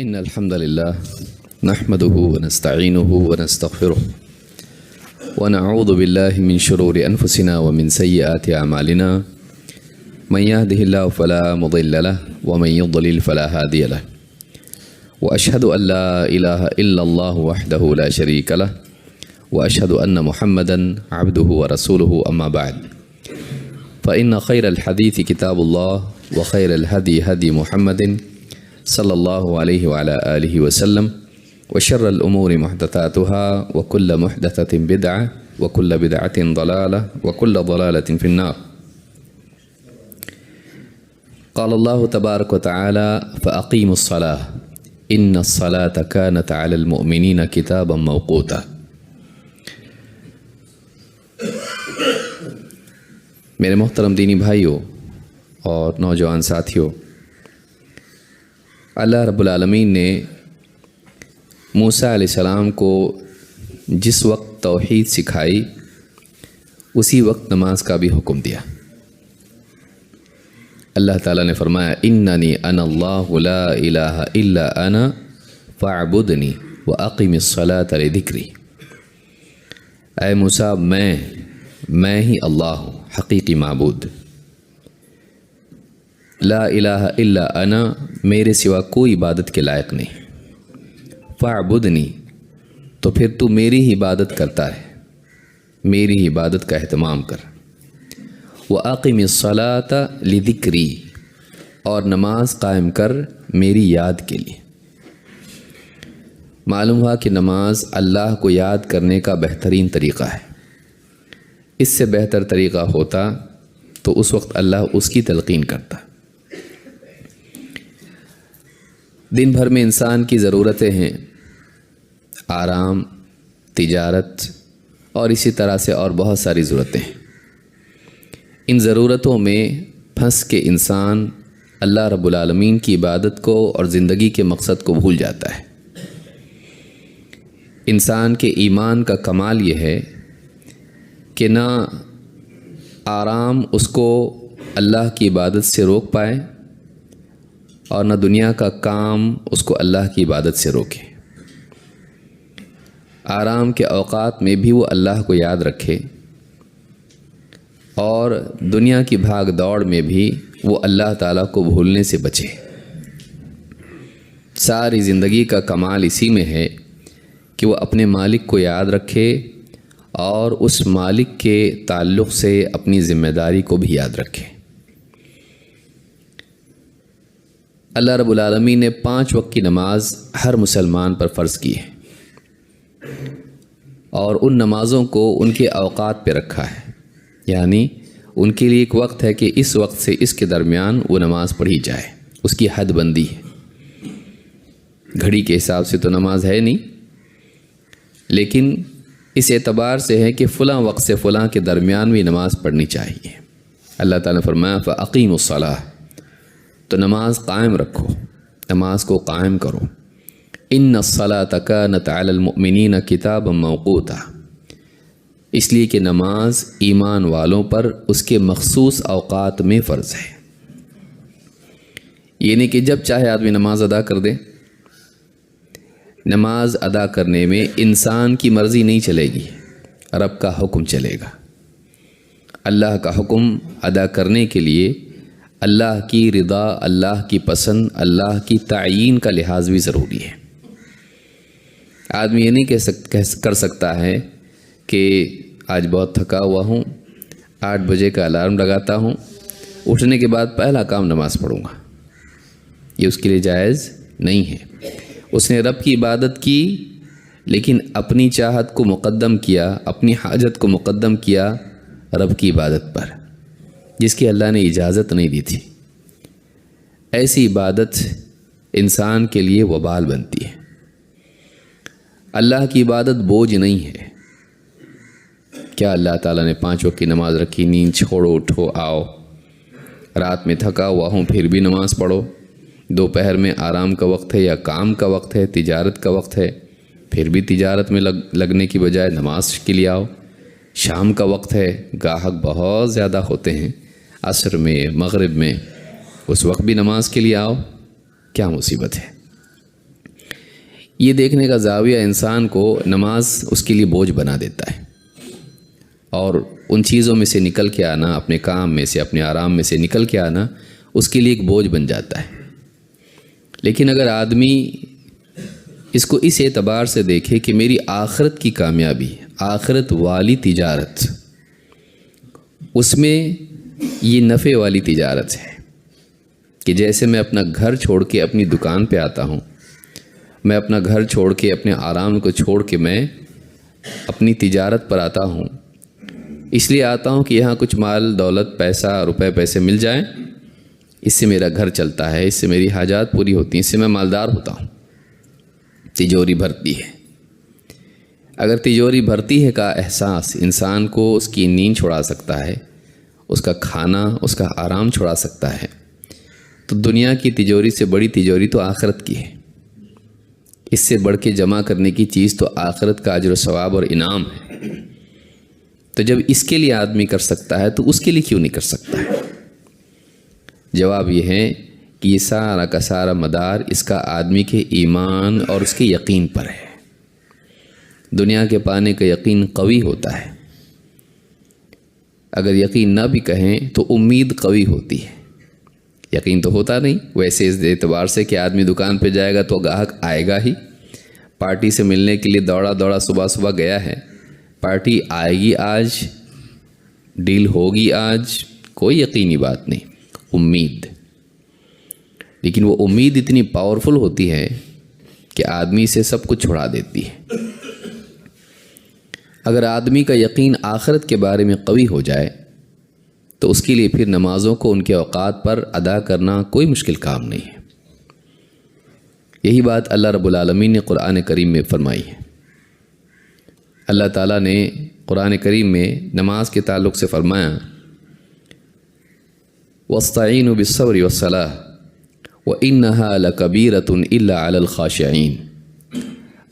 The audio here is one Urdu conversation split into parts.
إن الحمد لله نحمده ونستعينه ونستغفره ونعوذ بالله من شرور أنفسنا ومن سيئات أعمالنا من يهده الله فلا مضل له ومن يضلل فلا هادي له وأشهد أن لا إله إلا الله وحده لا شريك له وأشهد أن محمدا عبده ورسوله أما بعد فإن خير الحديث كتاب الله وخير الهدي هدي محمد صلى الله عليه وعلى آله وسلم وشر الأمور محدثاتها وكل محدثة بدعة وكل بدعة ضلالة وكل ضلالة في النار. قال الله تبارك وتعالى فأقيموا الصلاة إن الصلاة كانت على المؤمنين كتابا موقوتا. میرے محترم دینی بھائیوں اور نوجوان ساتھیوں، اللہ رب العالمین نے موسیٰ علیہ السلام کو جس وقت توحید سکھائی اسی وقت نماز کا بھی حکم دیا۔ اللہ تعالیٰ نے فرمایا اننی انا اللہ لا الہ الا انا فاعبدنی واقم الصلاۃ لذکری۔ اے موسیٰ میں ہی اللہ ہوں، حقیقی معبود، لا الہ الا انا، میرے سوا کوئی عبادت کے لائق نہیں، فاعبدنی، تو پھر تو میری ہی عبادت کرتا ہے، میری ہی عبادت کا اہتمام کر، واقم الصلاۃ لذکری، اور نماز قائم کر میری یاد کے لیے۔ معلوم ہوا کہ نماز اللہ کو یاد کرنے کا بہترین طریقہ ہے۔ اس سے بہتر طریقہ ہوتا تو اس وقت اللہ اس کی تلقین کرتا۔ دن بھر میں انسان کی ضرورتیں ہیں، آرام، تجارت اور اسی طرح سے اور بہت ساری ضرورتیں ہیں۔ ان ضرورتوں میں پھنس کے انسان اللہ رب العالمین کی عبادت کو اور زندگی کے مقصد کو بھول جاتا ہے۔ انسان کے ایمان کا کمال یہ ہے کہ نہ آرام اس کو اللہ کی عبادت سے روک پائے اور نہ دنیا کا کام اس کو اللہ کی عبادت سے روکے۔ آرام کے اوقات میں بھی وہ اللہ کو یاد رکھے اور دنیا کی بھاگ دوڑ میں بھی وہ اللہ تعالیٰ کو بھولنے سے بچے۔ ساری زندگی کا کمال اسی میں ہے کہ وہ اپنے مالک کو یاد رکھے اور اس مالک کے تعلق سے اپنی ذمہ داری کو بھی یاد رکھے۔ اللہ رب العالمین نے 5 وقت کی نماز ہر مسلمان پر فرض کی ہے اور ان نمازوں کو ان کے اوقات پہ رکھا ہے، یعنی ان کے لیے ایک وقت ہے کہ اس وقت سے اس کے درمیان وہ نماز پڑھی جائے، اس کی حد بندی ہے۔ گھڑی کے حساب سے تو نماز ہے نہیں، لیکن اس اعتبار سے ہے کہ فلاں وقت سے فلاں کے درمیان بھی نماز پڑھنی چاہیے۔ اللہ تعالیٰ نے فرمایا فَأَقِيمُوا الصَّلَاةَ، تو نماز قائم رکھو، نماز کو قائم کرو۔ إِنَّ الصَّلَاةَ كَانَتْ عَلَى الْمُؤْمِنِينَ كِتَابًا مَوْقُوتًا، اس لیے کہ نماز ایمان والوں پر اس کے مخصوص اوقات میں فرض ہے، یعنی کہ جب چاہے آدمی نماز ادا کر دے۔ نماز ادا کرنے میں انسان کی مرضی نہیں چلے گی، رب کا حکم چلے گا۔ اللہ کا حکم ادا کرنے کے لیے اللہ کی رضا، اللہ کی پسند، اللہ کی تعیین کا لحاظ بھی ضروری ہے۔ آدمی یہ نہیں کر سکتا ہے کہ آج بہت تھکا ہوا ہوں، 8 بجے کا الارم لگاتا ہوں، اٹھنے کے بعد پہلا کام نماز پڑھوں گا۔ یہ اس کے لیے جائز نہیں ہے۔ اس نے رب کی عبادت کی لیکن اپنی چاہت کو مقدم کیا، اپنی حاجت کو مقدم کیا رب کی عبادت پر، جس کی اللہ نے اجازت نہیں دی تھی۔ ایسی عبادت انسان کے لیے وبال بنتی ہے۔ اللہ کی عبادت بوجھ نہیں ہے۔ کیا اللہ تعالیٰ نے 5 وقت کی نماز رکھی؟ نیند چھوڑو، اٹھو، آؤ، رات میں تھکا ہوا ہوں پھر بھی نماز پڑھو، دوپہر میں آرام کا وقت ہے یا کام کا وقت ہے، تجارت کا وقت ہے، پھر بھی تجارت میں لگنے کی بجائے نماز کے لیے آؤ، شام کا وقت ہے، گاہک بہت زیادہ ہوتے ہیں، عصر میں، مغرب میں، اس وقت بھی نماز کے لیے آؤ۔ کیا مصیبت ہے؟ یہ دیکھنے کا زاویہ انسان کو نماز اس کے لیے بوجھ بنا دیتا ہے، اور ان چیزوں میں سے نکل کے آنا، اپنے کام میں سے، اپنے آرام میں سے نکل کے آنا اس کے لیے ایک بوجھ بن جاتا ہے۔ لیکن اگر آدمی اس کو اس اعتبار سے دیکھے کہ میری آخرت کی کامیابی، آخرت والی تجارت، اس میں یہ نفع والی تجارت ہے کہ جیسے میں اپنا گھر چھوڑ کے اپنی دکان پہ آتا ہوں، میں اپنا گھر چھوڑ کے اپنے آرام کو چھوڑ کے میں اپنی تجارت پر آتا ہوں، اس لیے آتا ہوں کہ یہاں کچھ مال دولت، پیسہ، روپے پیسے مل جائیں، اس سے میرا گھر چلتا ہے، اس سے میری حاجات پوری ہوتی ہیں، اس سے میں مالدار ہوتا ہوں، تجوری بھرتی ہے۔ اگر تجوری بھرتی ہے کا احساس انسان کو اس کی نیند چھڑا سکتا ہے، اس کا کھانا، اس کا آرام چھڑا سکتا ہے، تو دنیا کی تجوری سے بڑی تجوری تو آخرت کی ہے۔ اس سے بڑھ کے جمع کرنے کی چیز تو آخرت کا اجر و ثواب اور انعام ہے۔ تو جب اس کے لیے آدمی کر سکتا ہے تو اس کے لیے کیوں نہیں کر سکتا ہے؟ جواب یہ ہے کہ یہ سارا کا سارا مدار اس کا آدمی کے ایمان اور اس کے یقین پر ہے۔ دنیا کے پانے کا یقین قوی ہوتا ہے، اگر یقین نہ بھی کہیں تو امید قوی ہوتی ہے۔ یقین تو ہوتا نہیں ویسے اس اعتبار سے کہ آدمی دکان پہ جائے گا تو گاہک آئے گا ہی، پارٹی سے ملنے کے لیے دوڑا صبح گیا ہے، پارٹی آئے گی آج، ڈیل ہوگی آج، کوئی یقینی بات نہیں، امید۔ لیکن وہ امید اتنی پاورفل ہوتی ہے کہ آدمی سے سب کچھ چھڑا دیتی ہے۔ اگر آدمی کا یقین آخرت کے بارے میں قوی ہو جائے تو اس کے لیے پھر نمازوں کو ان کے اوقات پر ادا کرنا کوئی مشکل کام نہیں ہے۔ یہی بات اللہ رب العالمین نے قرآن کریم میں فرمائی ہے۔ اللہ تعالیٰ نے قرآن کریم میں نماز کے تعلق سے فرمایا، وَاسْتَعِينُوا بِالصَّبْرِ وَالصَّلَاةِ وَإِنَّهَا لَكَبِيرَةٌ إِلَّا عَلَى الْخَاشِعِينَ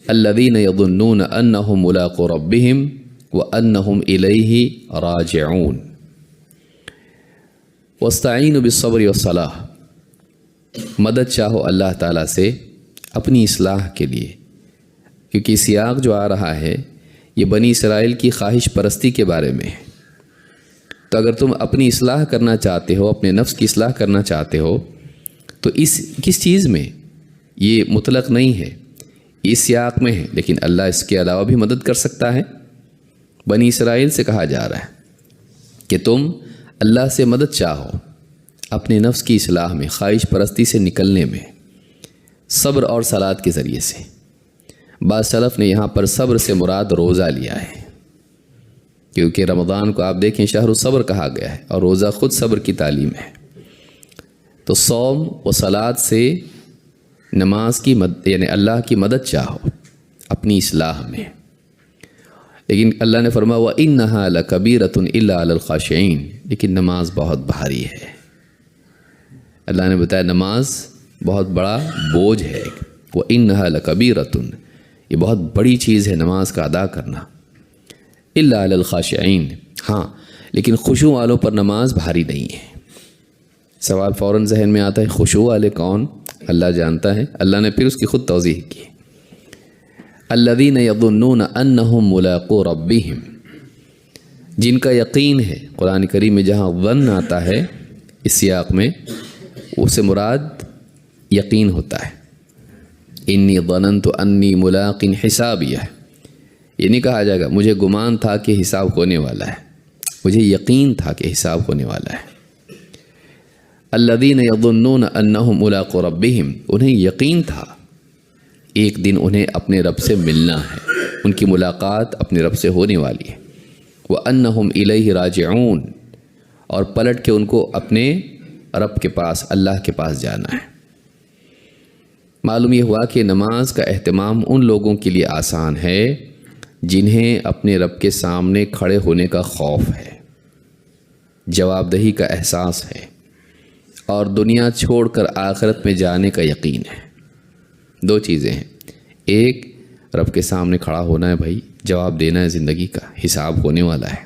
الَّذِينَ يَظُنُّونَ أَنَّهُمْ مُلَاقُو رَبِّهِمْ وَأَنَّهُمْ إِلَيْهِ رَاجِعُونَ۔ وَاسْتَعِينُوا بِالصَّبْرِ وَالصَّلَاةِ، مدد چاہو اللہ تعالیٰ سے اپنی اصلاح کے لیے، کیونکہ سیاق جو آ رہا ہے یہ بنی اسرائیل کی خواہش پرستی کے بارے میں ہے۔ تو اگر تم اپنی اصلاح کرنا چاہتے ہو، اپنے نفس کی اصلاح کرنا چاہتے ہو، تو کس چیز میں یہ مطلق نہیں ہے، اس سیاق میں ہے، لیکن اللہ اس کے علاوہ بھی مدد کر سکتا ہے۔ بنی اسرائیل سے کہا جا رہا ہے کہ تم اللہ سے مدد چاہو اپنے نفس کی اصلاح میں، خواہش پرستی سے نکلنے میں، صبر اور صلات کے ذریعے سے۔ بعض سلف نے یہاں پر صبر سے مراد روزہ لیا ہے، کیونکہ رمضان کو آپ دیکھیں شہر الصبر کہا گیا ہے اور روزہ خود صبر کی تعلیم ہے۔ تو صوم و صلات سے نماز کی یعنی اللہ کی مدد چاہو اپنی اصلاح میں۔ لیکن اللہ نے فرمایا وَإِنَّهَا لَكَبِيرَةٌ إِلَّا عَلَى الْخَاشِعِينَ، لیکن نماز بہت بھاری ہے۔ اللہ نے بتایا نماز بہت بڑا بوجھ ہے، وَإِنَّهَا لَكَبِيرَةٌ، یہ بہت بڑی چیز ہے نماز کا ادا کرنا۔ إِلَّا عَلَى الْخَاشِعِينَ، ہاں لیکن خشوع والوں پر نماز بھاری نہیں ہے۔ سوال فوراً ذہن میں آتا ہے خشوع والے کون؟ اللہ جانتا ہے، اللہ نے پھر اس کی خود توضیح کی، الذین یظنون انہم ملاقو ربہم، جن کا یقین ہے۔ قرآن کریم میں جہاں ظن آتا ہے اس سیاق میں، اس سے مراد یقین ہوتا ہے۔ انی ظننت انی ملاق حسابیہ، یہ نہیں کہا جائے گا مجھے گمان تھا کہ حساب ہونے والا ہے، مجھے یقین تھا کہ حساب ہونے والا ہے۔ الذین یظنون انہم ملاقو ربہم، انہیں یقین تھا ایک دن انہیں اپنے رب سے ملنا ہے، ان کی ملاقات اپنے رب سے ہونے والی ہے۔ وَأَنَّهُمْ إِلَيْهِ رَاجِعُونَ، اور پلٹ کے ان کو اپنے رب کے پاس، اللہ کے پاس جانا ہے۔ معلوم یہ ہوا کہ نماز کا اہتمام ان لوگوں کے لیے آسان ہے جنہیں اپنے رب کے سامنے کھڑے ہونے کا خوف ہے، جواب دہی کا احساس ہے، اور دنیا چھوڑ کر آخرت میں جانے کا یقین ہے۔ دو چیزیں ہیں، ایک رب کے سامنے کھڑا ہونا ہے، بھائی جواب دینا ہے، زندگی کا حساب ہونے والا ہے۔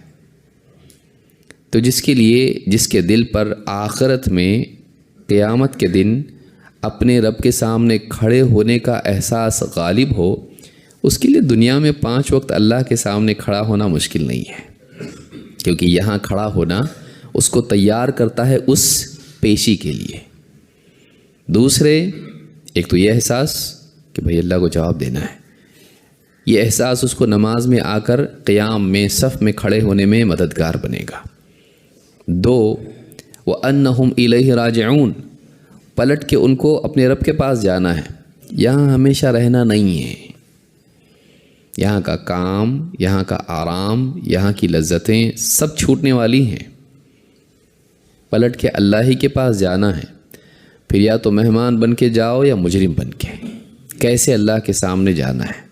تو جس کے دل پر آخرت میں قیامت کے دن اپنے رب کے سامنے کھڑے ہونے کا احساس غالب ہو، اس کے لیے دنیا میں 5 وقت اللہ کے سامنے کھڑا ہونا مشکل نہیں ہے، کیونکہ یہاں کھڑا ہونا اس کو تیار کرتا ہے اس پیشی کے لیے۔ دوسرے، ایک تو یہ احساس کہ بھئی اللہ کو جواب دینا ہے، یہ احساس اس کو نماز میں آ کر قیام میں صف میں کھڑے ہونے میں مددگار بنے گا۔ 2، وَأَنَّهُمْ إِلَيْهِ رَاجِعُونَ، پلٹ کے ان کو اپنے رب کے پاس جانا ہے، یہاں ہمیشہ رہنا نہیں ہے، یہاں کا کام، یہاں کا آرام، یہاں کی لذتیں سب چھوٹنے والی ہیں، پلٹ کے اللہ ہی کے پاس جانا ہے۔ پھر یا تو مہمان بن کے جاؤ یا مجرم بن کے، کیسے اللہ کے سامنے جانا ہے؟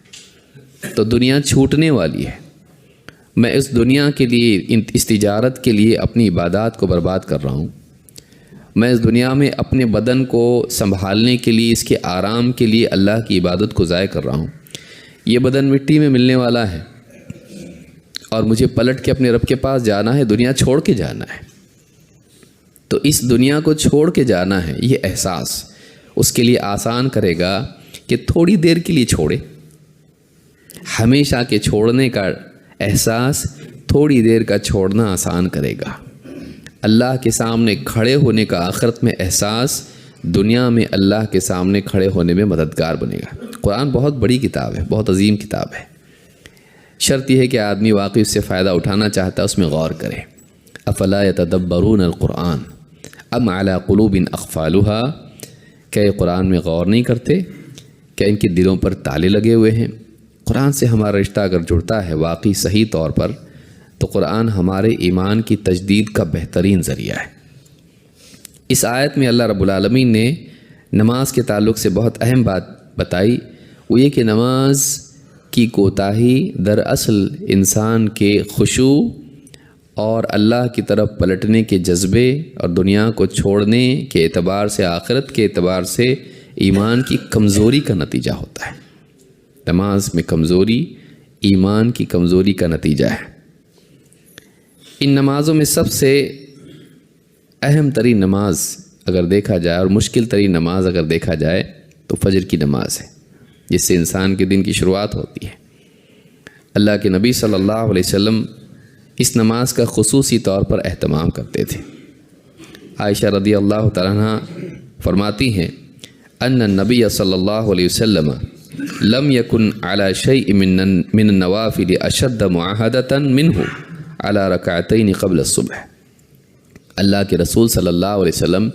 تو دنیا چھوٹنے والی ہے۔ میں اس دنیا کے لیے، اس تجارت کے لیے اپنی عبادات کو برباد کر رہا ہوں، میں اس دنیا میں اپنے بدن کو سنبھالنے کے لیے، اس کے آرام کے لیے اللہ کی عبادت کو ضائع کر رہا ہوں۔ یہ بدن مٹی میں ملنے والا ہے اور مجھے پلٹ کے اپنے رب کے پاس جانا ہے، دنیا چھوڑ کے جانا ہے۔ تو اس دنیا کو چھوڑ کے جانا ہے، یہ احساس اس کے لیے آسان کرے گا کہ تھوڑی دیر کے لیے چھوڑے۔ ہمیشہ کے چھوڑنے کا احساس تھوڑی دیر کا چھوڑنا آسان کرے گا۔ اللہ کے سامنے کھڑے ہونے کا آخرت میں احساس دنیا میں اللہ کے سامنے کھڑے ہونے میں مددگار بنے گا۔ قرآن بہت بڑی کتاب ہے، بہت عظیم کتاب ہے، شرط یہ ہے کہ آدمی واقعی اس سے فائدہ اٹھانا چاہتا ہے، اس میں غور کرے۔ افلا یتدبرون القرآن ام علی قلوب اقفالها، کیا یہ قرآن میں غور نہیں کرتے؟ کیا ان کے دلوں پر تالے لگے ہوئے ہیں؟ قرآن سے ہمارا رشتہ اگر جڑتا ہے واقعی صحیح طور پر، تو قرآن ہمارے ایمان کی تجدید کا بہترین ذریعہ ہے۔ اس آیت میں اللہ رب العالمین نے نماز کے تعلق سے بہت اہم بات بتائی، وہ یہ کہ نماز کی کوتاہی دراصل انسان کے خشوع اور اللہ کی طرف پلٹنے کے جذبے اور دنیا کو چھوڑنے کے اعتبار سے، آخرت کے اعتبار سے ایمان کی کمزوری کا نتیجہ ہوتا ہے۔ نماز میں کمزوری ایمان کی کمزوری کا نتیجہ ہے۔ ان نمازوں میں سب سے اہم ترین نماز اگر دیکھا جائے اور مشکل ترین نماز اگر دیکھا جائے تو فجر کی نماز ہے، جس سے انسان کے دن کی شروعات ہوتی ہے۔ اللہ کے نبی صلی اللہ علیہ وسلم اس نماز کا خصوصی طور پر اہتمام کرتے تھے۔ عائشہ رضی اللہ تعالیٰ عنہ فرماتی ہیں ان النبی صلی اللہ علیہ وسلم لم یکن علی شیء من النوافل اشد معاہدۃ منہ علی رکعتین قبل الصبح، اللہ کے رسول صلی اللہ علیہ وسلم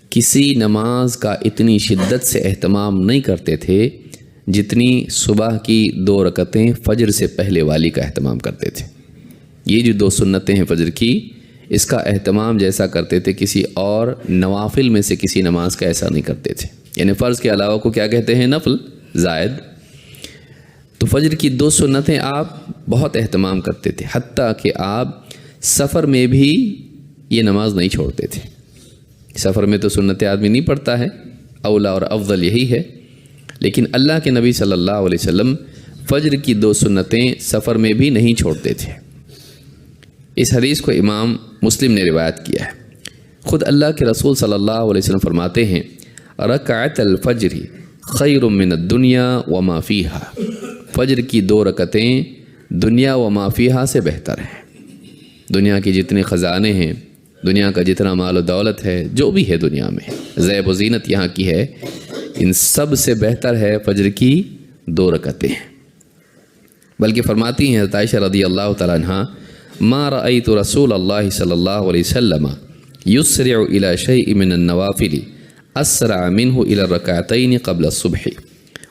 کسی نماز کا اتنی شدت سے اہتمام نہیں کرتے تھے جتنی صبح کی 2 رکعتیں فجر سے پہلے والی کا اہتمام کرتے تھے۔ یہ جو 2 سنتیں ہیں فجر کی، اس کا اہتمام جیسا کرتے تھے کسی اور نوافل میں سے کسی نماز کا ایسا نہیں کرتے تھے۔ یعنی فرض کے علاوہ کو کیا کہتے ہیں؟ نفل، زائد۔ تو فجر کی 2 سنتیں آپ بہت اہتمام کرتے تھے، حتیٰ کہ آپ سفر میں بھی یہ نماز نہیں چھوڑتے تھے۔ سفر میں تو سنت آدمی نہیں پڑھتا ہے، اولا اور افضل یہی ہے، لیکن اللہ کے نبی صلی اللہ علیہ وسلم فجر کی 2 سنتیں سفر میں بھی نہیں چھوڑتے تھے۔ اس حدیث کو امام مسلم نے روایت کیا ہے۔ خود اللہ کے رسول صلی اللہ علیہ وسلم فرماتے ہیں رکعت الفجر خیر من الدنیا وما فیہا، فجر کی 2 رکعتیں دنیا وما فیہا سے بہتر ہیں۔ دنیا کے جتنے خزانے ہیں، دنیا کا جتنا مال و دولت ہے، جو بھی ہے دنیا میں زیب و زینت یہاں کی ہے، ان سب سے بہتر ہے فجر کی 2 رکعتیں۔ بلکہ فرماتی ہیں حضرت عائشہ رضی اللہ تعالیٰ عنہ ما رأيت رسول اللہ صلی اللہ علیہ وسلم يسرع الى شيء من النوافل اسرع منه الى الركعتين قبل الصبح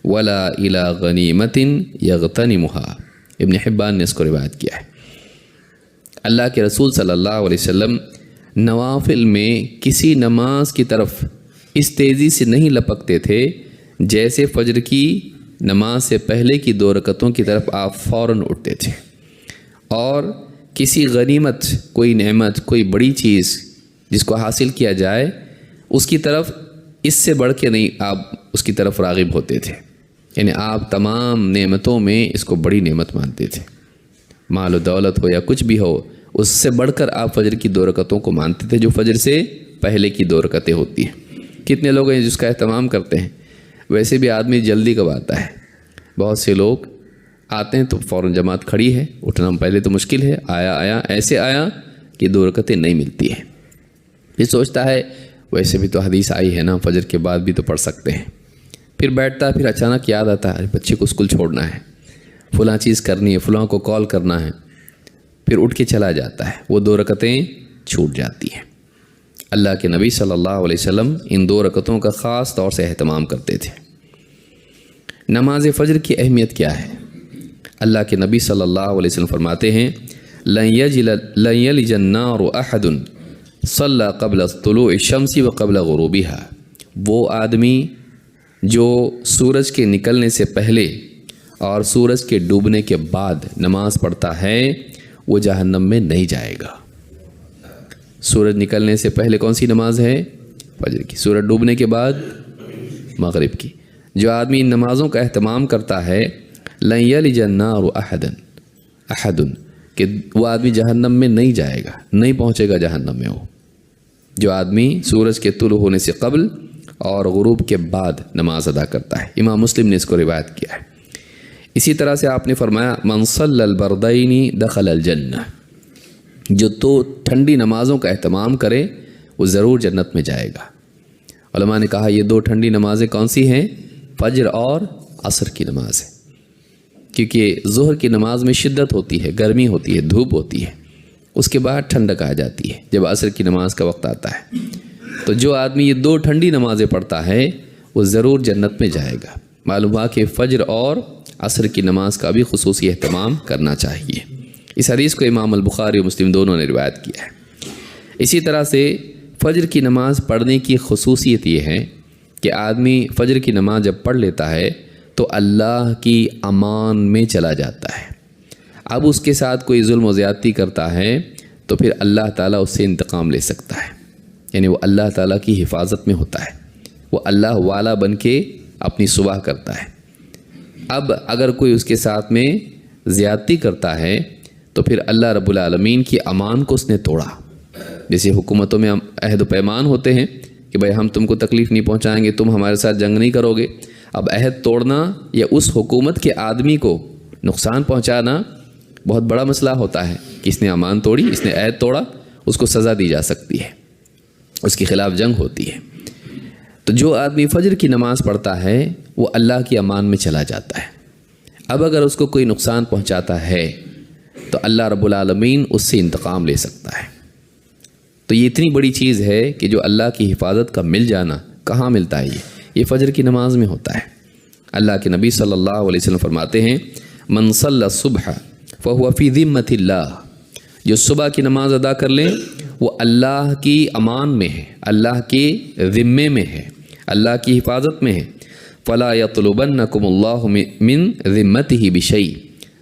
ولا الى غنیمة يغتنمها، ابن حبان نے اس کو روایت کیا ہے۔ اللہ کے رسول صلی اللہ علیہ وسلم نوافل میں کسی نماز کی طرف اس تیزی سے نہیں لپکتے تھے جیسے فجر کی نماز سے پہلے کی 2 رکعتوں کی طرف آپ فوراً اٹھتے تھے، اور کسی غنیمت، کوئی نعمت، کوئی بڑی چیز جس کو حاصل کیا جائے اس کی طرف اس سے بڑھ کے نہیں آپ اس کی طرف راغب ہوتے تھے۔ یعنی آپ تمام نعمتوں میں اس کو بڑی نعمت مانتے تھے، مال و دولت ہو یا کچھ بھی ہو، اس سے بڑھ کر آپ فجر کی 2 رکعتوں کو مانتے تھے جو فجر سے پہلے کی 2 رکعتیں ہوتی ہیں، کتنے لوگ ہیں جس کا اہتمام کرتے ہیں. ویسے بھی آدمی جلدی کب آتا ہے. بہت سے لوگ آتے ہیں تو فوراً جماعت کھڑی ہے، اٹھنا پہلے تو مشکل ہے، آیا ایسے آیا کہ 2 رکعتیں نہیں ملتی ہیں. پھر سوچتا ہے ویسے بھی تو حدیث آئی ہے نا، فجر کے بعد بھی تو پڑھ سکتے ہیں. پھر بیٹھتا ہے، پھر اچانک یاد آتا ہے بچے کو اسکول چھوڑنا ہے، فلاں چیز کرنی ہے، فلاں کو کال کرنا ہے. پھر اٹھ کے چلا جاتا ہے، وہ 2 رکعتیں چھوٹ جاتی ہیں. اللہ کے نبی صلی اللہ علیہ وسلم ان 2 رکعتوں کا خاص طور سے اہتمام کرتے تھے. نماز فجر کی اہمیت کیا ہے؟ اللہ کے نبی صلی اللہ علیہ وسلم فرماتے ہیں لن یلج النار احد صلی قبل طلوع الشمس و قبل غروبها. وہ آدمی جو سورج کے نکلنے سے پہلے اور سورج کے ڈوبنے کے بعد نماز پڑھتا ہے وہ جہنم میں نہیں جائے گا. سورج نکلنے سے پہلے کون سی نماز ہے؟ فجر کی. سورج ڈوبنے کے بعد مغرب کی. جو آدمی ان نمازوں کا اہتمام کرتا ہے لن یلج النار احد کہ وہ آدمی جہنم میں نہیں جائے گا، نہیں پہنچے گا جہنم میں. وہ جو آدمی سورج کے طلوع ہونے سے قبل اور غروب کے بعد نماز ادا کرتا ہے. امام مسلم نے اس کو روایت کیا ہے. اسی طرح سے آپ نے فرمایا من صلی البردین دخل الجنہ. جو تو ٹھنڈی نمازوں کا اہتمام کرے وہ ضرور جنت میں جائے گا. علماء نے کہا یہ 2 ٹھنڈی نمازیں کون سی ہیں؟ فجر اور عصر کی نماز ہے. کیونکہ ظہر کی نماز میں شدت ہوتی ہے، گرمی ہوتی ہے، دھوپ ہوتی ہے، اس کے بعد ٹھنڈک آ جاتی ہے جب عصر کی نماز کا وقت آتا ہے. تو جو آدمی یہ 2 ٹھنڈی نمازیں پڑھتا ہے وہ ضرور جنت میں جائے گا. معلوم ہوا کہ فجر اور عصر کی نماز کا بھی خصوصی اہتمام کرنا چاہیے. اس حدیث کو امام البخاری اور مسلم دونوں نے روایت کیا ہے. اسی طرح سے فجر کی نماز پڑھنے کی خصوصیت یہ ہے کہ آدمی فجر کی نماز جب پڑھ لیتا ہے تو اللہ کی امان میں چلا جاتا ہے. اب اس کے ساتھ کوئی ظلم و زیادتی کرتا ہے تو پھر اللہ تعالیٰ اس سے انتقام لے سکتا ہے. یعنی وہ اللہ تعالیٰ کی حفاظت میں ہوتا ہے، وہ اللہ والا بن کے اپنی صبح کرتا ہے. اب اگر کوئی اس کے ساتھ میں زیادتی کرتا ہے تو پھر اللہ رب العالمین کی امان کو اس نے توڑا. جیسے حکومتوں میں عہد و پیمان ہوتے ہیں کہ بھائی ہم تم کو تکلیف نہیں پہنچائیں گے، تم ہمارے ساتھ جنگ نہیں کرو گے. اب عہد توڑنا یا اس حکومت کے آدمی کو نقصان پہنچانا بہت بڑا مسئلہ ہوتا ہے کہ اس نے امان توڑی، اس نے عہد توڑا، اس کو سزا دی جا سکتی ہے، اس کے خلاف جنگ ہوتی ہے. تو جو آدمی فجر کی نماز پڑھتا ہے وہ اللہ کی امان میں چلا جاتا ہے. اب اگر اس کو کوئی نقصان پہنچاتا ہے تو اللہ رب العالمین اس سے انتقام لے سکتا ہے. تو یہ اتنی بڑی چیز ہے کہ جو اللہ کی حفاظت کا مل جانا کہاں ملتا ہے؟ یہ فجر کی نماز میں ہوتا ہے. اللہ کے نبی صلی اللہ علیہ وسلم فرماتے ہیں من صلی الصبح فهو فی ذمۃ اللہ. جو صبح کی نماز ادا کر لیں وہ اللہ کی امان میں ہے، اللہ کے ذمے میں ہے، اللہ کی حفاظت میں ہے. فلا یطلبنکم اللہ من ذمتہ بشیء.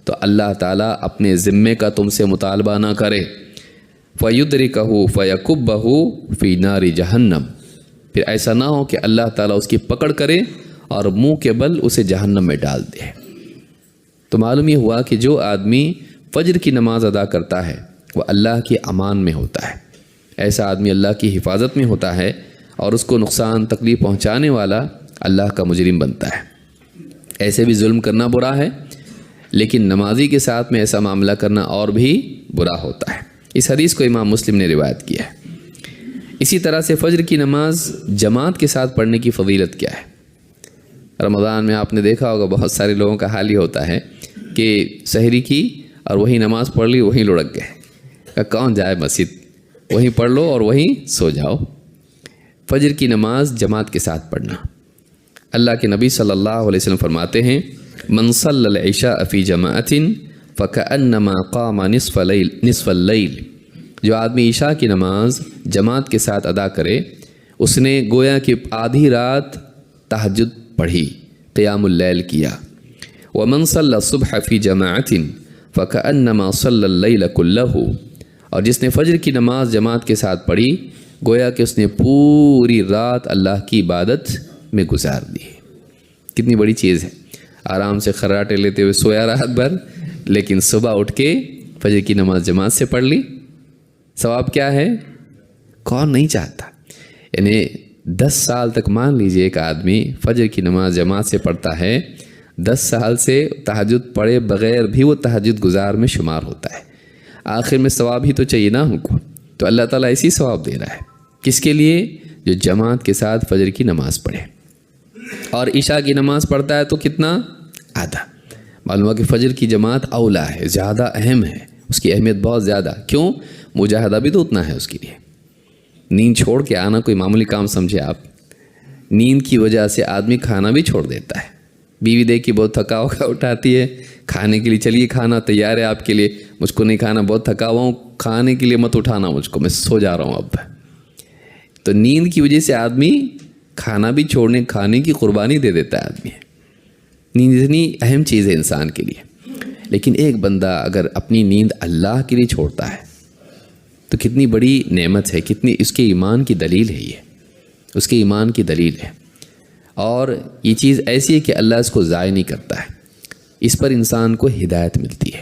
تو اللہ تعالیٰ اپنے ذمے کا تم سے مطالبہ نہ کرے. فیدرکہ فیکبہ فی نار جہنم. پھر ایسا نہ ہو کہ اللہ تعالیٰ اس کی پکڑ کرے اور منہ کے بل اسے جہنم میں ڈال دے. تو معلوم یہ ہوا کہ جو آدمی فجر کی نماز ادا کرتا ہے وہ اللہ کی امان میں ہوتا ہے. ایسا آدمی اللہ کی حفاظت میں ہوتا ہے اور اس کو نقصان تکلیف پہنچانے والا اللہ کا مجرم بنتا ہے. ایسے بھی ظلم کرنا برا ہے، لیکن نمازی کے ساتھ میں ایسا معاملہ کرنا اور بھی برا ہوتا ہے. اس حدیث کو امام مسلم نے روایت کیا ہے. اسی طرح سے فجر کی نماز جماعت کے ساتھ پڑھنے کی فضیلت کیا ہے؟ رمضان میں آپ نے دیکھا ہوگا بہت سارے لوگوں کا حال یہ ہوتا ہے کہ سحری کی اور وہی نماز پڑھ لی، وہیں لڑک گئے. کون جائے مسجد؟ وہیں پڑھ لو اور وہیں سو جاؤ. فجر کی نماز جماعت کے ساتھ پڑھنا. اللہ کے نبی صلی اللہ علیہ وسلم فرماتے ہیں من صلی العشاء فی جماعت فکأنما قام نصف اللیل. جو آدمی عشاء کی نماز جماعت کے ساتھ ادا کرے اس نے گویا کہ آدھی رات تہجد پڑھی، قیام اللیل کیا. ومن صلی الصبح فی جماعت فکأنما صلی اللیل کلہ. اور جس نے فجر کی نماز جماعت کے ساتھ پڑھی گویا کہ اس نے پوری رات اللہ کی عبادت میں گزار دی. کتنی بڑی چیز ہے. آرام سے خراٹے لیتے ہوئے سویا رات بھر، لیکن صبح اٹھ کے فجر کی نماز جماعت سے پڑھ لی. ثواب کیا ہے؟ کون نہیں چاہتا؟ یعنی 10 سال تک مان لیجئے ایک آدمی فجر کی نماز جماعت سے پڑھتا ہے، 10 سال سے تہجد پڑھے بغیر بھی وہ تہجد گزار میں شمار ہوتا ہے۔ آخر میں ثواب ہی تو چاہیے نا ہم کو، تو اللہ تعالیٰ اسی ثواب دے رہا ہے۔ کس کے لیے؟ جو جماعت کے ساتھ فجر کی نماز پڑھے۔ اور عشاء کی نماز پڑھتا ہے تو کتنا؟ آدھا۔ معلوم ہوا کہ فجر کی جماعت اولا ہے، زیادہ اہم ہے، اس کی اہمیت بہت زیادہ۔ کیوں؟ مجاہدہ بھی تو اتنا ہے اس کے لیے۔ نیند چھوڑ کے آنا کوئی معمولی کام سمجھے آپ؟ نیند کی وجہ سے آدمی کھانا بھی چھوڑ دیتا ہے۔ بیوی دیکھ کے بہت تھکا ہوا اٹھاتی ہے کھانے کے لیے، چلیے کھانا تیار ہے آپ کے لیے، مجھ کو نہیں کھانا، بہت تھکا ہوا ہوں، کھانے کے لیے مت اٹھانا مجھ کو، میں سو جا رہا ہوں اب۔ تو نیند کی وجہ سے آدمی کھانا بھی چھوڑنے، کھانے کی قربانی دے دیتا ہے آدمی۔ نیند اتنی اہم چیز ہے انسان کے لیے۔ لیکن ایک بندہ اگر اپنی نیند اللہ کے لیے چھوڑتا ہے تو کتنی بڑی نعمت ہے، کتنی اس کے ایمان کی دلیل ہے، یہ اس کے ایمان کی دلیل ہے۔ اور یہ چیز ایسی ہے کہ اللہ اس کو ضائع نہیں کرتا ہے، اس پر انسان کو ہدایت ملتی ہے۔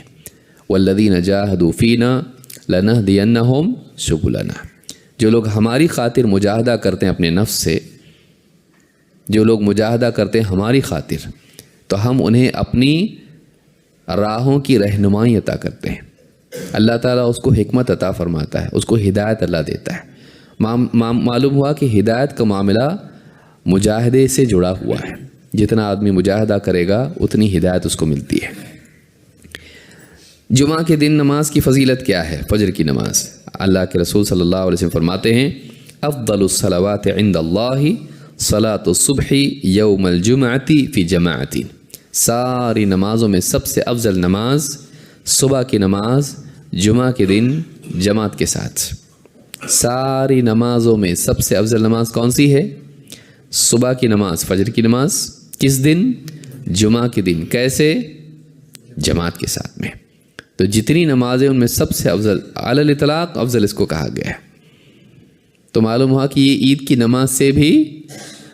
والذین جاہدوا فینا لنہدینہم سبلنا۔ جو لوگ ہماری خاطر مجاہدہ کرتے ہیں اپنے نفس سے، جو لوگ مجاہدہ کرتے ہیں ہماری خاطر، تو ہم انہیں اپنی راہوں کی رہنمائی عطا کرتے ہیں۔ اللہ تعالیٰ اس کو حکمت عطا فرماتا ہے، اس کو ہدایت اللہ دیتا ہے۔ معلوم ہوا کہ ہدایت کا معاملہ مجاہدے سے جڑا ہوا ہے۔ جتنا آدمی مجاہدہ کرے گا اتنی ہدایت اس کو ملتی ہے۔ جمعہ کے دن نماز کی فضیلت کیا ہے؟ فجر کی نماز، اللہ کے رسول صلی اللہ علیہ وسلم فرماتے ہیں افضل الصلوات عند اللہ صلاۃ الصبح یوم الجمعۃ فی جماعۃ۔ ساری نمازوں میں سب سے افضل نماز صبح کی نماز جمعہ کے دن جماعت کے ساتھ۔ ساری نمازوں میں سب سے افضل نماز کون سی ہے؟ صبح کی نماز، فجر کی نماز۔ کس دن؟ جمعہ کے دن۔ کیسے؟ جماعت کے ساتھ میں۔ تو جتنی نمازیں ان میں سب سے افضل، علی الاطلاق افضل اس کو کہا گیا ہے۔ تو معلوم ہوا کہ یہ عید کی نماز سے بھی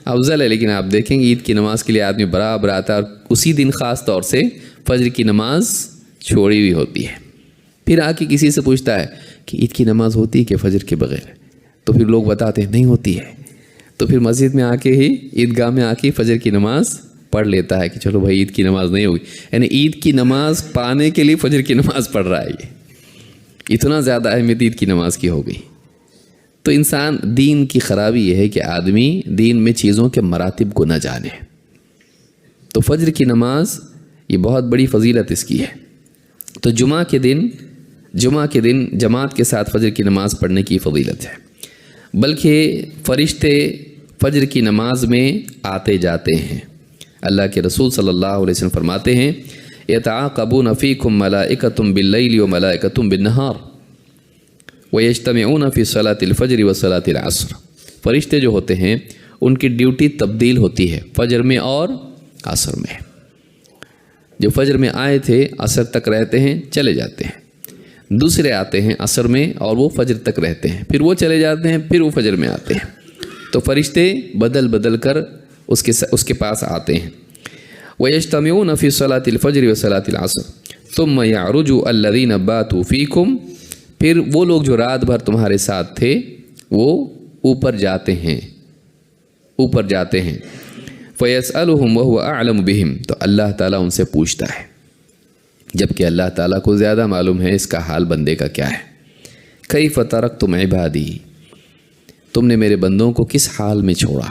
افضل ہے۔ لیکن آپ دیکھیں گے عید کی نماز کے لیے آدمی برابر آتا ہے، اور اسی دن خاص طور سے فجر کی نماز چھوڑی ہوئی ہوتی ہے۔ پھر آ کے کسی سے پوچھتا ہے کہ عید کی نماز ہوتی ہے کہ فجر کے بغیر؟ تو پھر لوگ بتاتے ہیں نہیں ہوتی ہے۔ تو پھر مسجد میں آ کے ہی، عیدگاہ میں آ کے فجر کی نماز پڑھ لیتا ہے کہ چلو بھائی عید کی نماز نہیں ہوگی، یعنی عید کی نماز پانے کے لیے فجر کی نماز پڑھ رہا ہے۔ یہ اتنا زیادہ اہمیت عید کی نماز کی ہو گئی۔ تو انسان، دین کی خرابی یہ ہے کہ آدمی دین میں چیزوں کے مراتب کو نہ جانے۔ تو فجر کی نماز یہ بہت بڑی فضیلت اس کی ہے۔ تو جمعہ کے دن جماعت کے ساتھ فجر کی نماز پڑھنے کی فضیلت ہے۔ بلکہ فرشتے فجر کی نماز میں آتے جاتے ہیں۔ اللہ کے رسول صلی اللہ علیہ وسلم فرماتے ہیں یتعاقبون فیکم ملائکۃ باللیل وملائکۃ بالنہار ویجتمعون فی صلاۃ الفجر وصلاۃ العصر۔ فرشتے جو ہوتے ہیں ان کی ڈیوٹی تبدیل ہوتی ہے فجر میں اور عصر میں۔ جو فجر میں آئے تھے عصر تک رہتے ہیں، چلے جاتے ہیں۔ دوسرے آتے ہیں عصر میں اور وہ فجر تک رہتے ہیں، پھر وہ چلے جاتے ہیں، پھر وہ فجر میں آتے ہیں۔ تو فرشتے بدل بدل کر اس کے پاس آتے ہیں۔ وَيَجْتَمِعُونَ فِي صَلَاةِ الْفَجْرِ وَصَلَاةِ الْعَصْرِ ثُمَّ يَعْرُجُ الَّذِينَ بَاتُوا فِيكُمْ۔ پھر وہ لوگ جو رات بھر تمہارے ساتھ تھے وہ اوپر جاتے ہیں۔ فَيَسْأَلُهُمْ وَهُوَ أَعْلَمُ بِهِمْ۔ تو اللہ تعالیٰ ان سے پوچھتا ہے، جبکہ اللہ تعالیٰ کو زیادہ معلوم ہے اس کا حال بندے کا کیا ہے۔ كَيْفَ تَرَكْتُمْ عِبَادِي، تم نے میرے بندوں کو کس حال میں چھوڑا؟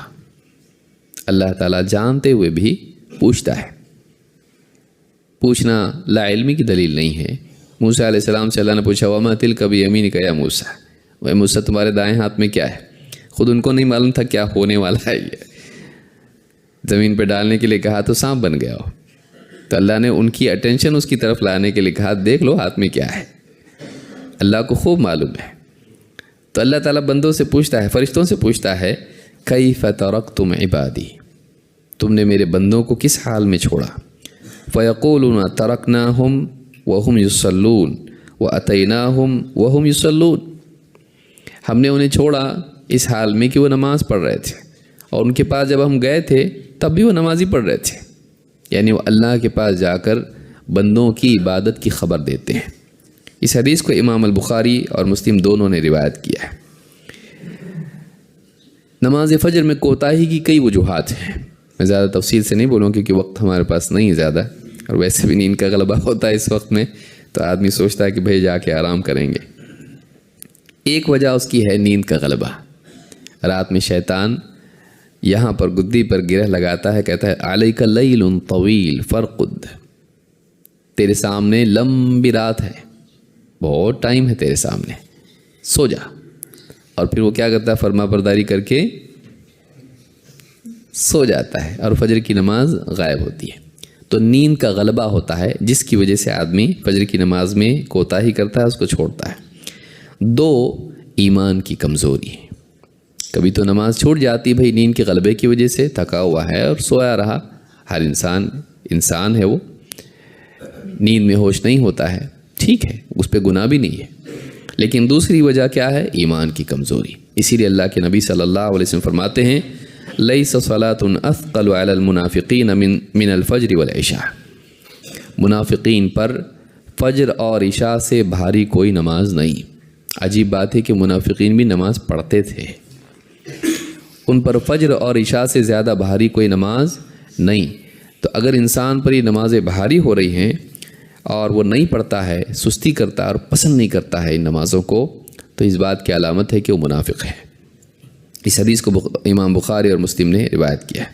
اللہ تعالیٰ جانتے ہوئے بھی پوچھتا ہے۔ پوچھنا لا علمی کی دلیل نہیں ہے۔ موسیٰ علیہ السلام سے اللہ نے پوچھا وَمَا تِلْكَ بِيَمِينِكَ يَا موسیٰ، وہ موسیٰ تمہارے دائیں ہاتھ میں کیا ہے؟ خود ان کو نہیں معلوم تھا کیا ہونے والا ہے۔ یہ زمین پہ ڈالنے کے لیے کہا تو سانپ بن گیا ہو، تو اللہ نے ان کی اٹینشن اس کی طرف لانے کے لیے کہا دیکھ لو ہاتھ میں کیا ہے۔ اللہ کو خوب معلوم ہے۔ تو اللہ تعالیٰ بندوں سے پوچھتا ہے، فرشتوں سے پوچھتا ہے کیف ترکتم عبادی، تم نے میرے بندوں کو کس حال میں چھوڑا؟ فیقولون ترکناہم وہم یصلون واتیناہم وہم یصلون، ہم نے انہیں چھوڑا اس حال میں کہ وہ نماز پڑھ رہے تھے، اور ان کے پاس جب ہم گئے تھے تب بھی وہ نمازی پڑھ رہے تھے۔ یعنی وہ اللہ کے پاس جا کر بندوں کی عبادت کی خبر دیتے ہیں۔ اس حدیث کو امام البخاری اور مسلم دونوں نے روایت کیا ہے۔ نماز فجر میں کوتاہی کی کئی وجوہات ہیں، میں زیادہ تفصیل سے نہیں بولوں کیونکہ وقت ہمارے پاس نہیں ہے زیادہ، اور ویسے بھی نیند کا غلبہ ہوتا ہے اس وقت میں، تو آدمی سوچتا ہے کہ بھائی جا کے آرام کریں گے۔ ایک وجہ اس کی ہے نیند کا غلبہ۔ رات میں شیطان یہاں پر گدی پر گرہ لگاتا ہے، کہتا ہے علیک لیل طویل فرقد، تیرے سامنے لمبی رات ہے، بہت ٹائم ہے تیرے سامنے، سو جا۔ اور پھر وہ کیا کرتا ہے، فرما برداری کر کے سو جاتا ہے اور فجر کی نماز غائب ہوتی ہے۔ تو نیند کا غلبہ ہوتا ہے جس کی وجہ سے آدمی فجر کی نماز میں کوتاہی کرتا ہے، اس کو چھوڑتا ہے۔ دو، ایمان کی کمزوری۔ کبھی تو نماز چھوٹ جاتی بھائی نیند کے غلبے کی وجہ سے، تھکا ہوا ہے اور سویا رہا، ہر انسان ہے، وہ نیند میں ہوش نہیں ہوتا ہے، ٹھیک ہے، اس پہ گناہ بھی نہیں ہے۔ لیکن دوسری وجہ کیا ہے، ایمان کی کمزوری۔ اسی لیے اللہ کے نبی صلی اللہ علیہ وسلم فرماتے ہیں لیس صلاۃ اثقل علی المنافقین من الفجر والعشاء، منافقین پر فجر اور عشاء سے بھاری کوئی نماز نہیں۔ عجیب بات ہے کہ منافقین بھی نماز پڑھتے تھے، ان پر فجر اور عشاء سے زیادہ بھاری کوئی نماز نہیں۔ تو اگر انسان پر یہ نمازیں بھاری ہو رہی ہیں اور وہ نہیں پڑھتا ہے، سستی کرتا ہے اور پسند نہیں کرتا ہے ان نمازوں کو، تو اس بات کی علامت ہے کہ وہ منافق ہے۔ اس حدیث کو امام بخاری اور مسلم نے روایت کیا ہے۔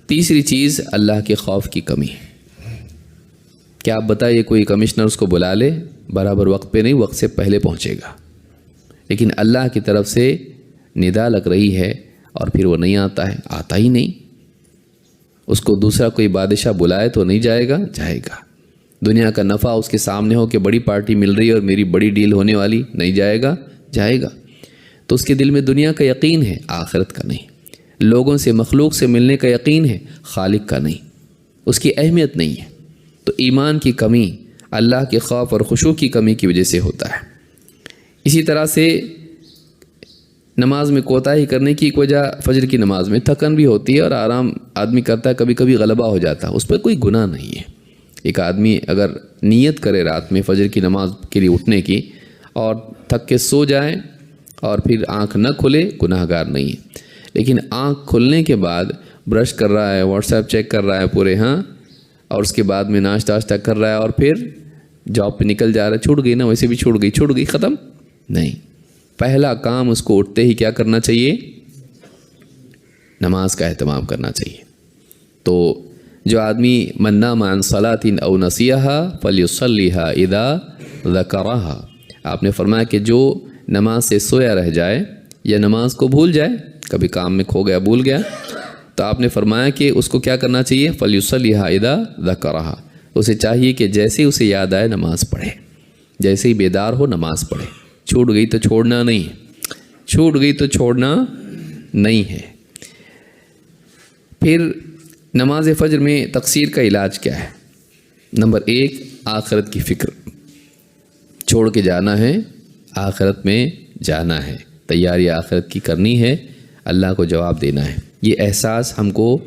تیسری چیز، اللہ کے خوف کی کمی۔ کیا آپ بتائیے کوئی کمشنر اس کو بلا لے، برابر وقت پہ نہیں، وقت سے پہلے پہنچے گا، لیکن اللہ کی طرف سے ندا لگ رہی ہے اور پھر وہ نہیں آتا ہے، آتا ہی نہیں۔ اس کو دوسرا کوئی بادشاہ بلائے تو نہیں جائے گا، جائے گا۔ دنیا کا نفع اس کے سامنے ہو کہ بڑی پارٹی مل رہی ہے اور میری بڑی ڈیل ہونے والی، نہیں جائے گا، جائے گا۔ تو اس کے دل میں دنیا کا یقین ہے، آخرت کا نہیں۔ لوگوں سے، مخلوق سے ملنے کا یقین ہے، خالق کا نہیں، اس کی اہمیت نہیں ہے۔ تو ایمان کی کمی اللہ کے خوف اور خشوع کی کمی کی وجہ سے ہوتا ہے۔ اسی طرح سے نماز میں کوتاہی کرنے کی ایک وجہ، فجر کی نماز میں تھکن بھی ہوتی ہے اور آرام آدمی کرتا ہے، کبھی کبھی غلبہ ہو جاتا ہے، اس پر کوئی گناہ نہیں ہے۔ ایک آدمی اگر نیت کرے رات میں فجر کی نماز کے لیے اٹھنے کی اور تھک کے سو جائے اور پھر آنکھ نہ کھلے، گناہ گار نہیں ہے۔ لیکن آنکھ کھلنے کے بعد برش کر رہا ہے، واٹس ایپ چیک کر رہا ہے پورے، اور اس کے بعد میں ناشتہ کر رہا ہے اور پھر جاب پہ نکل جا رہا ہے، چھوٹ گئی نا، ویسے بھی چھوٹ گئی، ختم نہیں۔ پہلا کام اس کو اٹھتے ہی کیا کرنا چاہیے، نماز کا اہتمام کرنا چاہیے۔ تو جو آدمی من نام عن صلاۃ او نسیها فلیصلیها اذا ذکرها، آپ نے فرمایا کہ جو نماز سے سویا رہ جائے یا نماز کو بھول جائے، کبھی کام میں کھو گیا، بھول گیا، تو آپ نے فرمایا کہ اس کو کیا کرنا چاہیے، فلیصلیها اذا ذکرها، اسے چاہیے کہ جیسے اسے یاد آئے نماز پڑھے، جیسے ہی بیدار ہو نماز پڑھے۔ چھوٹ گئی تو چھوڑنا نہیں ہے۔ پھر نماز فجر میں تقصیر کا علاج کیا ہے؟ نمبر 1، آخرت کی فکر، چھوڑ کے جانا ہے، آخرت میں جانا ہے، تیاری آخرت کی کرنی ہے، اللہ کو جواب دینا ہے۔ یہ احساس ہم کو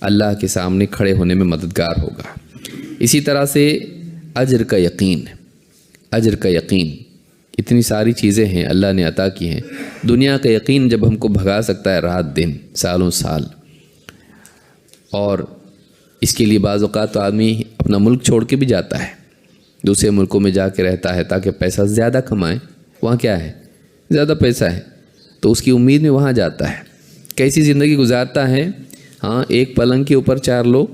اللہ کے سامنے کھڑے ہونے میں مددگار ہوگا۔ اسی طرح سے اجر کا یقین، اتنی ساری چیزیں ہیں اللہ نے عطا کی ہیں۔ دنیا کا یقین جب ہم کو بھگا سکتا ہے رات دن، سالوں سال، اور اس کے لیے بعض اوقات تو آدمی اپنا ملک چھوڑ کے بھی جاتا ہے، دوسرے ملکوں میں جا کے رہتا ہے تاکہ پیسہ زیادہ کمائے، وہاں کیا ہے، زیادہ پیسہ ہے، تو اس کی امید میں وہاں جاتا ہے۔ کیسی زندگی گزارتا ہے، ایک پلنگ کے اوپر 4 لوگ،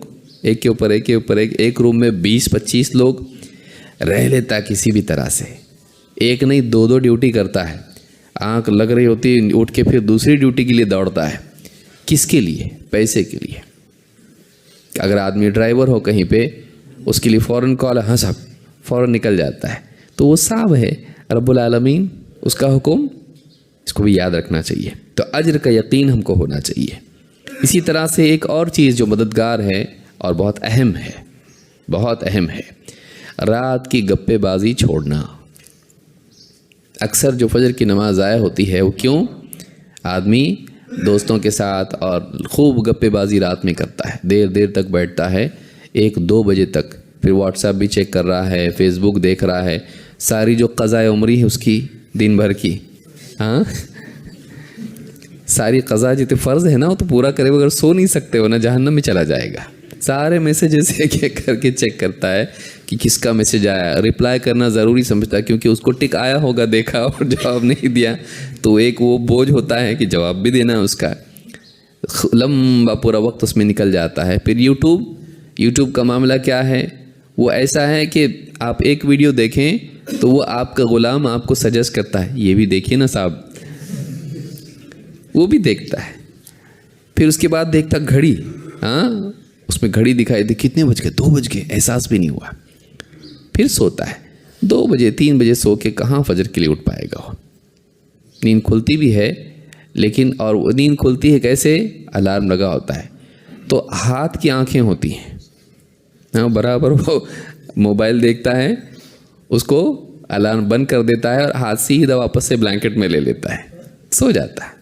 ایک کے اوپر ایک روم میں 20-25 لوگ رہ لیتا کسی بھی طرح سے، ایک نہیں 2 ڈیوٹی کرتا ہے، آنکھ لگ رہی ہوتی ہے، اٹھ کے پھر دوسری ڈیوٹی کے لیے دوڑتا ہے۔ کس کے لیے؟ پیسے کے لیے۔ اگر آدمی ڈرائیور ہو کہیں پہ، اس کے لیے فوراً کال، ہاں صاحب، فوراً نکل جاتا ہے، تو وہ صاحب ہے رب العالمین، اس کا حکم، اس کو بھی یاد رکھنا چاہیے۔ تو اجر کا یقین ہم کو ہونا چاہیے۔ اسی طرح سے ایک اور چیز جو مددگار ہے اور بہت اہم ہے، رات کی گپے بازی چھوڑنا۔ اکثر جو فجر کی نماز ضائع ہوتی ہے وہ کیوں؟ آدمی دوستوں کے ساتھ اور خوب گپے بازی رات میں کرتا ہے، دیر تک بیٹھتا ہے، 1-2 بجے تک، پھر واٹس ایپ بھی چیک کر رہا ہے، فیس بک دیکھ رہا ہے، ساری جو قضاء عمری ہے اس کی، دن بھر کی، ساری قضا جتنے فرض ہے نا وہ تو پورا کرے بغیر سو نہیں سکتے ہو نا، جہنم میں چلا جائے گا. سارے میسیجز ایک ایک کر کے چیک کرتا ہے کہ کس کا میسیج آیا. رپلائی کرنا ضروری سمجھتا ہے کیونکہ اس کو ٹک آیا ہوگا دیکھا اور جواب نہیں دیا تو ایک وہ بوجھ ہوتا ہے کہ جواب بھی دینا ہے اس کا. لمبا پورا وقت اس میں نکل جاتا ہے. پھر یوٹیوب کا معاملہ کیا ہے؟ وہ ایسا ہے کہ آپ ایک ویڈیو دیکھیں تو وہ آپ کا غلام آپ کو سجیسٹ کرتا ہے یہ بھی دیکھیے نا صاحب، وہ بھی دیکھتا ہے. پھر اس کے بعد دیکھتا گھڑی، ہاں اس میں گھڑی دکھائی دے کتنے بج گئے، 2 بج گئے، احساس بھی نہیں ہوا. پھر سوتا ہے 2 بجے 3 بجے سو کے کہاں فجر کے لیے اٹھ پائے گا. وہ نیند کھلتی بھی ہے لیکن، اور وہ نیند کھلتی ہے کیسے؟ الارم لگا ہوتا ہے تو ہاتھ کی آنکھیں ہوتی ہیں، ہاں برابر وہ موبائل دیکھتا ہے، اس کو الارم بند کر دیتا ہے اور ہاتھ سیدھا واپس سے بلینکٹ میں لے لیتا ہے، سو جاتا ہے.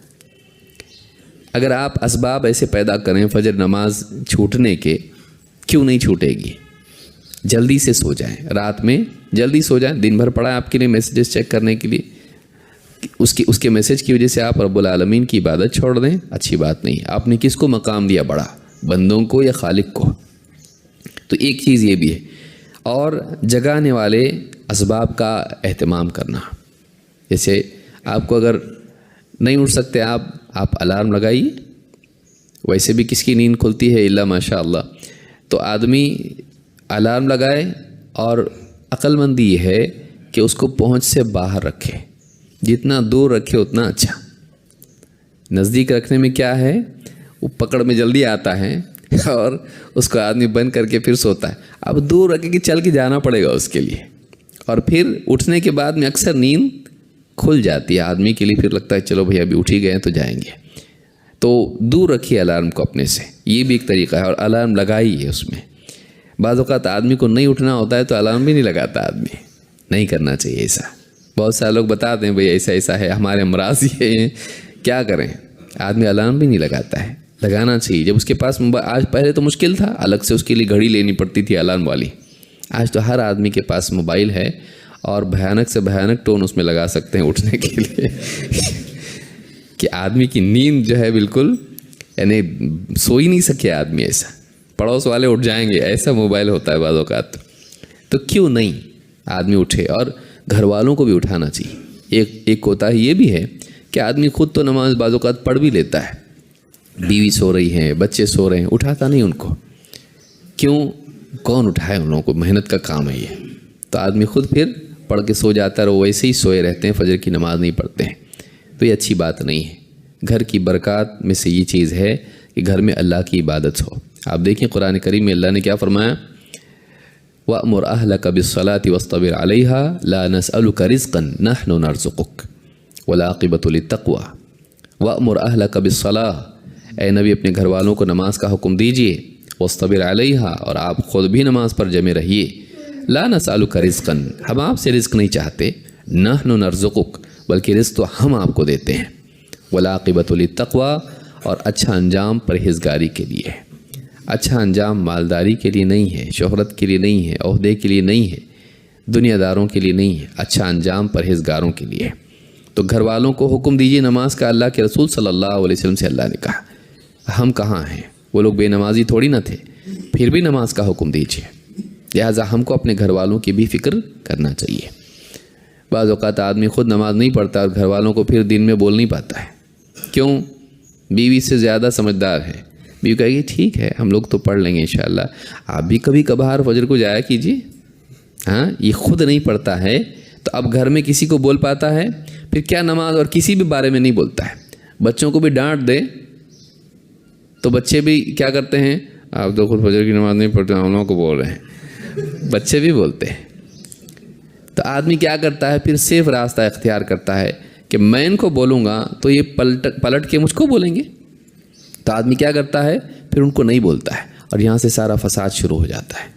اگر آپ اسباب ایسے پیدا کریں فجر نماز چھوٹنے کے، کیوں نہیں چھوٹے گی؟ جلدی سے سو جائیں، رات میں جلدی سو جائیں. دن بھر پڑا ہے آپ کے لیے میسیجز چیک کرنے کے لیے، اس کے میسیج کی وجہ سے آپ رب العالمین کی عبادت چھوڑ دیں، اچھی بات نہیں. آپ نے کس کو مقام دیا بڑا، بندوں کو یا خالق کو؟ تو ایک چیز یہ بھی ہے. اور جگانے والے اسباب کا اہتمام کرنا، جیسے آپ کو اگر نہیں اٹھ سکتے آپ الارم لگائیے. ویسے بھی کس کی نیند کھلتی ہے الا ماشاء اللہ. تو آدمی الارم لگائے اور عقل مندی یہ ہے کہ اس کو پہنچ سے باہر رکھے، جتنا دور رکھے اتنا اچھا. نزدیک رکھنے میں کیا ہے، وہ پکڑ میں جلدی آتا ہے اور اس کو آدمی بند کر کے پھر سوتا ہے. اب دور رکھے کہ چل کے جانا پڑے گا اس کے لیے، اور پھر اٹھنے کے بعد میں اکثر نیند کھل جاتی ہے آدمی کے لیے. پھر لگتا ہے چلو بھئی ابھی اٹھ ہی گئے تو جائیں گے. تو دور رکھیے الارم کو اپنے سے، یہ بھی ایک طریقہ ہے. اور الارم لگائیے اس میں. بعض اوقات آدمی کو نہیں اٹھنا ہوتا ہے تو الارم بھی نہیں لگاتا آدمی. نہیں کرنا چاہیے ایسا. بہت سارے لوگ بتاتے ہیں بھئی ایسا ہے، ہمارے امراض یہ ہیں، کیا کریں؟ آدمی الارم بھی نہیں لگاتا ہے. لگانا چاہیے. جب اس کے پاس آج پہلے تو مشکل تھا، الگ سے اس کے لیے گھڑی لینی پڑتی تھی الارم والی. آج تو ہر آدمی کے پاس موبائل ہے اور بھیانک سے بھیانک ٹون اس میں لگا سکتے ہیں اٹھنے کے لیے کہ آدمی کی نیند جو ہے بالکل، یعنی سو ہی نہیں سکے آدمی. ایسا پڑوس والے اٹھ جائیں گے، ایسا موبائل ہوتا ہے بعض اوقات. تو کیوں نہیں آدمی اٹھے، اور گھر والوں کو بھی اٹھانا چاہیے. ایک کوتاہی یہ بھی ہے کہ آدمی خود تو نماز بعض اوقات پڑھ بھی لیتا ہے، بیوی سو رہی ہیں، بچے سو رہے ہیں، اٹھاتا نہیں ان کو. کیوں؟ کون اٹھائے ان لوگوں کو؟ محنت کا کام ہے یہ. تو آدمی خود پھر پڑھ کے سو جاتا ہے اور ویسے ہی سوئے رہتے ہیں، فجر کی نماز نہیں پڑھتے ہیں. تو یہ اچھی بات نہیں ہے. گھر کی برکات میں سے یہ چیز ہے کہ گھر میں اللہ کی عبادت ہو. آپ دیکھیں قرآن کریم میں اللہ نے کیا فرمایا، وَأْمُرْ أَهْلَكَ بِالصَّلَاةِ وَاصْطَبِرْ عَلَيْهَا لَا نَسْأَلُكَ رِزْقًا نَحْنُ نَرْزُقُكَ وَالْعَاقِبَةُ لِلتَّقْوَىٰ. وَأْمُرْ أَهْلَكَ بِالصَّلَاةِ، اے نبی اپنے گھر والوں کو نماز کا حکم دیجئے. وَاصْطَبِرْ عَلَيْهَا، اور آپ خود بھی نماز پر جمے رہیے. لا نسألُكَ رِزْقًا، ہم آپ سے رزق نہیں چاہتے. نحن نرزقك، بلکہ رزق تو ہم آپ کو دیتے ہیں. والعاقبۃ للتقویٰ، اور اچھا انجام پرہیزگاری کے لیے ہے. اچھا انجام مالداری کے لیے نہیں ہے، شہرت کے لیے نہیں ہے، عہدے کے لیے نہیں ہے، دنیا داروں کے لیے نہیں ہے. اچھا انجام پرہیزگاروں کے لیے ہے. تو گھر والوں کو حکم دیجیے نماز کا. اللہ کے رسول صلی اللہ علیہ وسلم سے اللہ نے کہا. ہم کہاں ہیں؟ وہ لوگ بے نمازی تھوڑی نہ تھے، پھر بھی نماز کا حکم دیجیے. لہٰذا ہم کو اپنے گھر والوں کی بھی فکر کرنا چاہیے. بعض اوقات آدمی خود نماز نہیں پڑھتا اور گھر والوں کو پھر دن میں بول نہیں پاتا ہے. کیوں؟ بیوی سے زیادہ سمجھدار ہے. بیوی کہے گی ٹھیک ہے ہم لوگ تو پڑھ لیں گے انشاءاللہ، آپ بھی کبھی کبھار فجر کو جایا کیجیے. ہاں، یہ خود نہیں پڑھتا ہے تو اب گھر میں کسی کو بول پاتا ہے؟ پھر کیا نماز اور کسی بھی بارے میں نہیں بولتا ہے. بچوں کو بھی ڈانٹ دے تو بچے بھی کیا کرتے ہیں، آپ تو خود فجر کی نماز نہیں پڑھتے، ہم لوگوں کو بول رہے ہیں. بچے بھی بولتے ہیں. تو آدمی کیا کرتا ہے، پھر صرف راستہ اختیار کرتا ہے کہ میں ان کو بولوں گا تو یہ پلٹ کے مجھ کو بولیں گے. تو آدمی کیا کرتا ہے، پھر ان کو نہیں بولتا ہے اور یہاں سے سارا فساد شروع ہو جاتا ہے.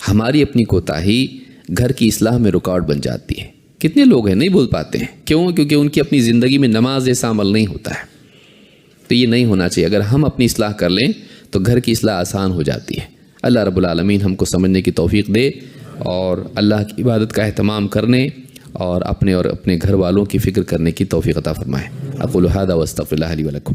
ہماری اپنی کوتاہی گھر کی اصلاح میں رکاوٹ بن جاتی ہے. کتنے لوگ ہیں نہیں بول پاتے ہیں، کیوں؟ کیونکہ ان کی اپنی زندگی میں نماز جیسا عمل نہیں ہوتا ہے. تو یہ نہیں ہونا چاہیے. اگر ہم اپنی اصلاح کر لیں تو گھر کی اصلاح آسان ہو جاتی ہے. اللہ رب العالمین ہم کو سمجھنے کی توفیق دے اور اللہ کی عبادت کا اہتمام کرنے اور اپنے گھر والوں کی فکر کرنے کی توفیق عطا فرمائے۔ اقول ھذا واستغفر اللہ لی ولکم۔